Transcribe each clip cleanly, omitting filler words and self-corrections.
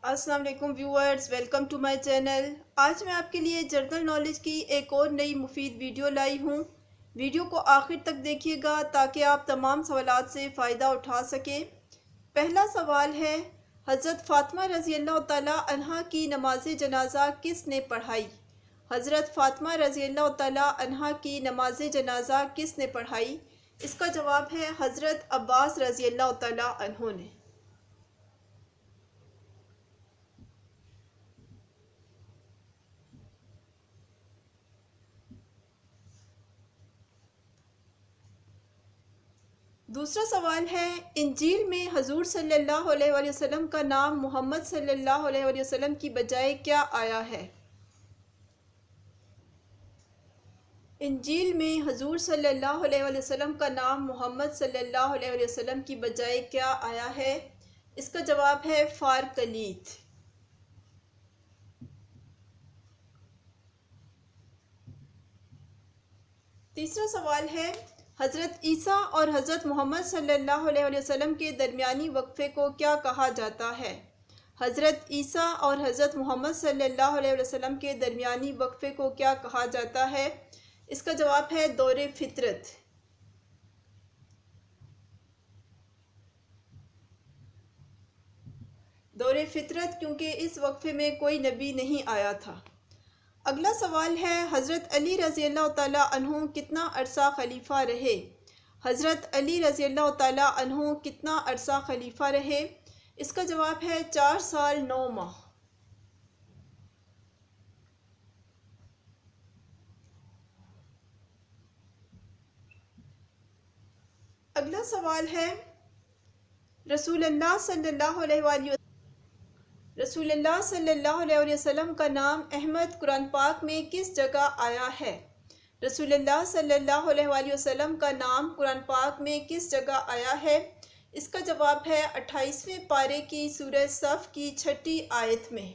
अस्सलाम वालेकुम viewers, welcome to my channel. आज मैं आपके लिए जनरल नॉलेज की एक और नई मुफीद वीडियो लाई हूँ। वीडियो को आखिर तक देखिएगा ताकि आप तमाम सवालात से फ़ायदा उठा सकें। पहला सवाल है, हज़रत फ़ातिमा रज़ी अल्लाह तआला अन्हा की नमाज जनाज़ा किसने पढ़ाई? हज़रत फ़ातिमा रज़ी अल्लाह तआला अन्हा की नमाज जनाज़ा किसने पढ़ाई? इसका जवाब है हज़रत अब्बास रज़ी अल्लाह तआला अन्हु ने। दूसरा सवाल है, इंजील में हजूर सल्लल्लाहु अलैहि वसल्लम का नाम मोहम्मद सल्लल्लाहु अलैहि वसल्लम की बजाय क्या आया है? इंजील में हजूर सल्लल्लाहु अलैहि वसल्लम का नाम मोहम्मद सल्लल्लाहु अलैहि वसल्लम की बजाय क्या आया है? इसका जवाब है फारकलीत। तीसरा सवाल है, हज़रत ईसा और हज़रत मोहम्मद सल्लल्लाहु अलैहि वसल्लम के दरमियानी वक्फ़े को क्या कहा जाता है? हज़रत ईसा और हज़रत मोहम्मद सल्लल्लाहु अलैहि वसल्लम के दरमियानी वक्फ़े को क्या कहा जाता है? इसका जवाब है दौरे फितरत। दौरे फितरत क्योंकि इस वक्फ़े में कोई नबी नहीं आया था। अगला सवाल है, हज़रत अली रज़ी अल्लाह तआला अन्हु कितना अरसा खलीफा रहे? हज़रत अली रज़ी अल्लाह तआला अन्हु कितना अरसा खलीफा रहे? इसका जवाब है 4 साल 9 माह। अगला सवाल है, रसूलुल्लाह सल्लल्लाहु अलैहि वसल्लम का नाम अहमद कुरान पाक में किस जगह आया है? रसूलुल्लाह सल्लल्लाहु अलैहि वसल्लम का नाम कुरान पाक में किस जगह आया है? इसका जवाब है 28वें पारे की सूरह सफ़ की 6ठी आयत में।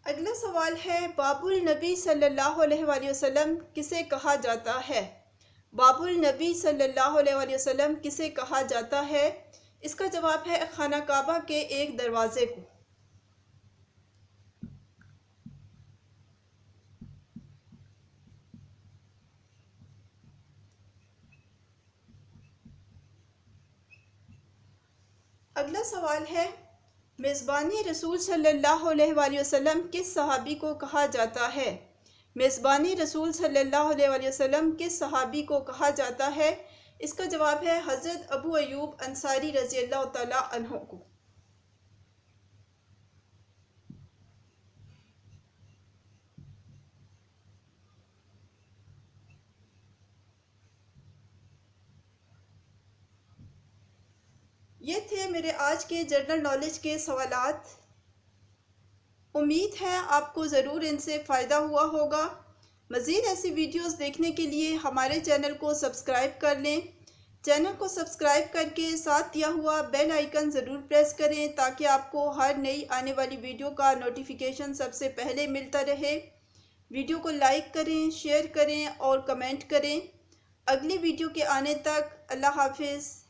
अगला सवाल है, बाबुल नबी सल्लल्लाहु अलैहि वसल्लम किसे कहा जाता है? बाबुल नबी सल्लल्लाहु अलैहि वसल्लम किसे कहा जाता है? इसका जवाब है खाना काबा के एक दरवाज़े को। अगला सवाल है, मेज़बानी रसूल सल्लल्लाहु अलैहि वसल्लम किस सहाबी को कहा जाता है? मेज़बानी रसूल सल्लल्लाहु अलैहि वसल्लम किस सहाबी को कहा जाता है? इसका जवाब है हज़रत अबू अयूब अंसारी रज़ी अल्लाह तआला अन्हु को। ये थे मेरे आज के जनरल नॉलेज के सवालात। उम्मीद है आपको ज़रूर इनसे फ़ायदा हुआ होगा। मज़ीद ऐसी वीडियोस देखने के लिए हमारे चैनल को सब्सक्राइब कर लें। चैनल को सब्सक्राइब करके साथ दिया हुआ बेल आइकन ज़रूर प्रेस करें ताकि आपको हर नई आने वाली वीडियो का नोटिफिकेशन सबसे पहले मिलता रहे। वीडियो को लाइक करें, शेयर करें और कमेंट करें। अगली वीडियो के आने तक अल्लाह हाफिज़।